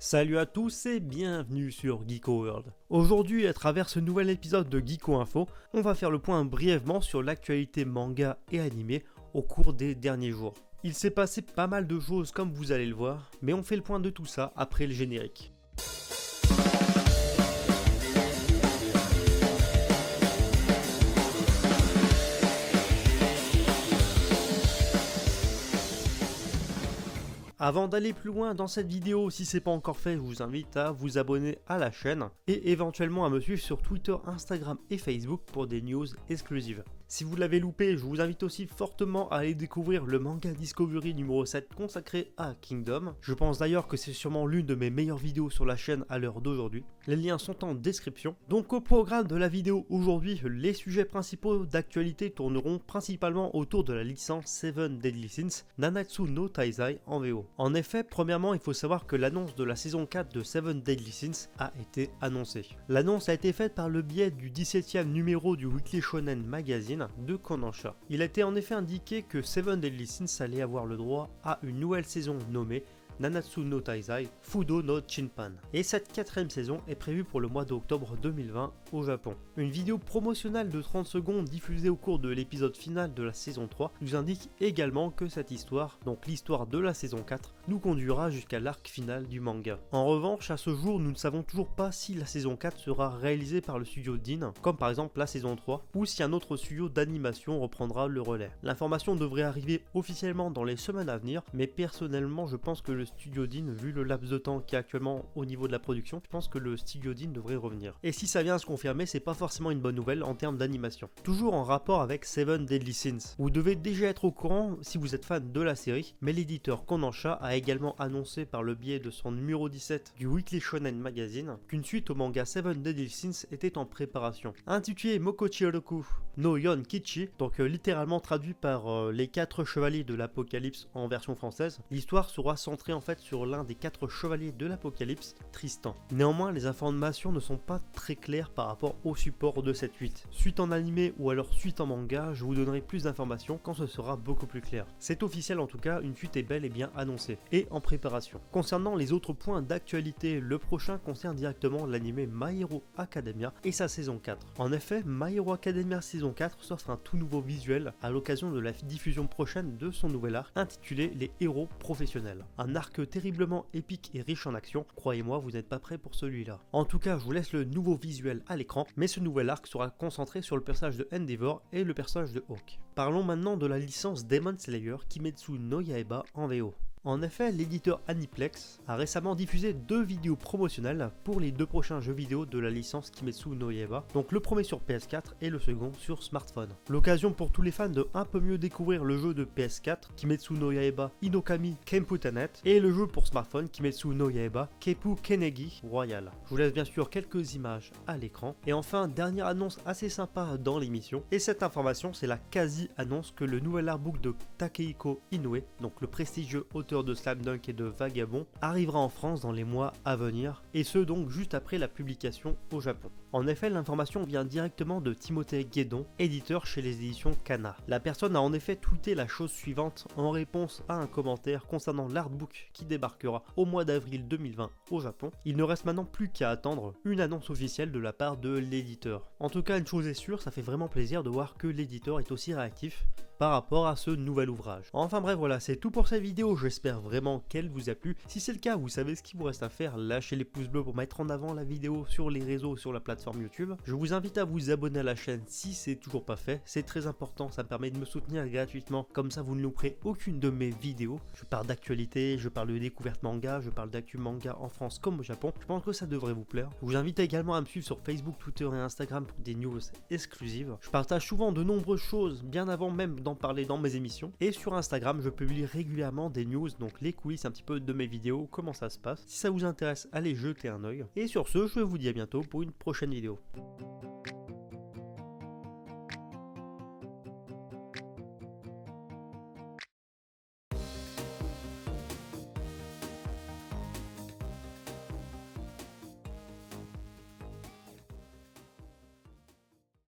Salut à tous et bienvenue sur Geeko World. Aujourd'hui, à travers ce nouvel épisode de Geeko Info, on va faire le point brièvement sur l'actualité manga et animé au cours des derniers jours. Il s'est passé pas mal de choses comme vous allez le voir, mais on fait le point de tout ça après le générique. Avant d'aller plus loin dans cette vidéo, si c'est pas encore fait, je vous invite à vous abonner à la chaîne et éventuellement à me suivre sur Twitter, Instagram et Facebook pour des news exclusives. Si vous l'avez loupé, je vous invite aussi fortement à aller découvrir le manga Discovery numéro 7 consacré à Kingdom. Je pense d'ailleurs que c'est sûrement l'une de mes meilleures vidéos sur la chaîne à l'heure d'aujourd'hui. Les liens sont en description. Donc au programme de la vidéo aujourd'hui, les sujets principaux d'actualité tourneront principalement autour de la licence Seven Deadly Sins Nanatsu no Taizai en VO. En effet, premièrement, il faut savoir que l'annonce de la saison 4 de Seven Deadly Sins a été annoncée. L'annonce a été faite par le biais du 17e numéro du Weekly Shonen Magazine de Kodansha. Il a été en effet indiqué que Seven Deadly Sins allait avoir le droit à une nouvelle saison nommée Nanatsu no Taizai Fudo no Chinpan. Et cette quatrième saison est prévue pour le mois d'octobre 2020 au Japon. Une vidéo promotionnelle de 30 secondes diffusée au cours de l'épisode final de la saison 3 nous indique également que cette histoire, donc l'histoire de la saison 4, nous conduira jusqu'à l'arc final du manga. En revanche, à ce jour, nous ne savons toujours pas si la saison 4 sera réalisée par le studio Dean, comme par exemple la saison 3, ou si un autre studio d'animation reprendra le relais. L'information devrait arriver officiellement dans les semaines à venir, mais personnellement je pense que le studio Dean, vu le laps de temps qui est actuellement au niveau de la production, je pense que le studio Dean devrait revenir. Et si ça vient à se confirmer, c'est pas forcément une bonne nouvelle en termes d'animation. Toujours en rapport avec Seven Deadly Sins, vous devez déjà être au courant si vous êtes fan de la série, mais l'éditeur Kodansha a également annoncé par le biais de son numéro 17 du Weekly Shonen Magazine qu'une suite au manga Seven Deadly Sins était en préparation. Intitulé Mokochi Oroku no Yon Kichi, donc littéralement traduit par les 4 chevaliers de l'Apocalypse en version française, l'histoire sera centrée en fait sur l'un des 4 chevaliers de l'Apocalypse, Tristan. Néanmoins, les informations ne sont pas très claires par rapport au support de cette suite. Suite en animé ou alors suite en manga, je vous donnerai plus d'informations quand ce sera beaucoup plus clair. C'est officiel en tout cas, une suite est bel et bien annoncée et en préparation. Concernant les autres points d'actualité, le prochain concerne directement l'anime My Hero Academia et sa saison 4. En effet, My Hero Academia saison 4 s'offre un tout nouveau visuel à l'occasion de la diffusion prochaine de son nouvel arc intitulé Les Héros Professionnels. Un arc terriblement épique et riche en action, croyez-moi, vous n'êtes pas prêt pour celui-là. En tout cas, je vous laisse le nouveau visuel à l'écran, mais ce nouvel arc sera concentré sur le personnage de Endeavor et le personnage de Hawk. Parlons maintenant de la licence Demon Slayer Kimetsu no Yaiba en VO. En effet, l'éditeur Aniplex a récemment diffusé 2 vidéos promotionnelles pour les 2 prochains jeux vidéo de la licence Kimetsu no Yaiba, donc le premier sur PS4 et le second sur smartphone. L'occasion pour tous les fans de un peu mieux découvrir le jeu de PS4 Kimetsu no Yaiba Inokami Kenputanet et le jeu pour smartphone Kimetsu no Yaiba Keipu Kenegi Royal. Je vous laisse bien sûr quelques images à l'écran. Et enfin, dernière annonce assez sympa dans l'émission, et cette information c'est la quasi-annonce que le nouvel artbook de Takehiko Inoue, donc le prestigieux auteur de Slam Dunk et de Vagabond, arrivera en France dans les mois à venir, et ce donc juste après la publication au Japon. En effet, l'information vient directement de Timothée Guédon, éditeur chez les éditions Kana. La personne a en effet tweeté la chose suivante en réponse à un commentaire concernant l'artbook qui débarquera au mois d'avril 2020 au Japon. Il ne reste maintenant plus qu'à attendre une annonce officielle de la part de l'éditeur. En tout cas, une chose est sûre, ça fait vraiment plaisir de voir que l'éditeur est aussi réactif par rapport à ce nouvel ouvrage. Enfin bref, voilà, c'est tout pour cette vidéo, j'espère vraiment qu'elle vous a plu. Si c'est le cas, vous savez ce qu'il vous reste à faire, lâchez les pouces bleus pour mettre en avant la vidéo sur les réseaux, sur la plateforme YouTube. Je vous invite à vous abonner à la chaîne si c'est toujours pas fait, c'est très important, ça me permet de me soutenir gratuitement, comme ça vous ne louperez aucune de mes vidéos. Je parle d'actualité, je parle de découverte manga, je parle d'actu manga en France comme au Japon, je pense que ça devrait vous plaire. Je vous invite également à me suivre sur Facebook, Twitter et Instagram pour des news exclusives. Je partage souvent de nombreuses choses, bien avant même d'en parler dans mes émissions, et sur Instagram je publie régulièrement des news, donc les coulisses un petit peu de mes vidéos, comment ça se passe. Si ça vous intéresse, allez jeter un œil, et sur ce je vous dis à bientôt pour une prochaine vidéo.